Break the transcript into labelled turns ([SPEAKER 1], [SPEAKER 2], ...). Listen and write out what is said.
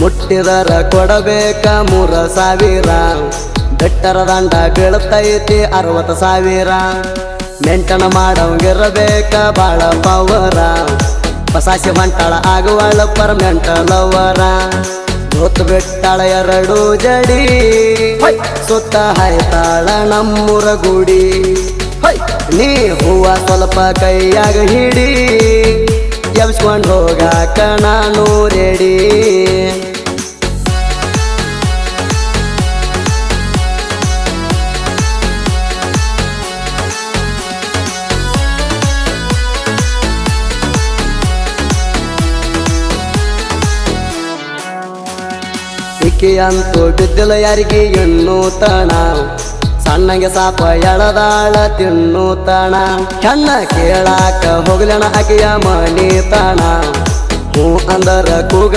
[SPEAKER 1] ಮುಟ್ಟಿದರ ಕೊಡಬೇಕ 3,000 ಬೆಟ್ಟರ ದಂಡ ಬೀಳ್ತೈತಿ 60,000 ಮೆಂಟನ ಮಾಡಂಗಿರಬೇಕ ಬಾಳ ಪವರ ಪಸಾಸಿ ಹೊಂಟಾಳ ಆಗುವಳ ಪರ್ಮೆಂಟ ಲವರ ಹೊತ್ತು ಬಿಟ್ಟಾಳ 2 ಜಡಿ ಸುತ್ತ ಹಾಯ್ತಾಳ ನಮ್ಮೂರ ಗುಡಿ ನೀ ಹೂವ ಸ್ವಲ್ಪ ಕೈಯಾಗ ಹಿಡಿ ಎಬ್ಸ್ಕೊಂಡು ಹೋಗಾಕ ನಾನು ರೆಡಿ ಅಂತೂ ಬಿದ್ದಿಲ್ಲ ಯಾರಿಗೆ ಎನ್ನುತ್ತಾಣ ಸಣ್ಣಗೆ ಸಾಪ ಎಳದಾಳ ತಿನ್ನುತ್ತಾಣ ಹೆಣ್ಣ ಕೇಳಾಕ ಹೋಗ್ಲಣ ಆಕೆಯ ಮಣಿತಾಣ ಹೂ ಅಂದರ ಕೂಗ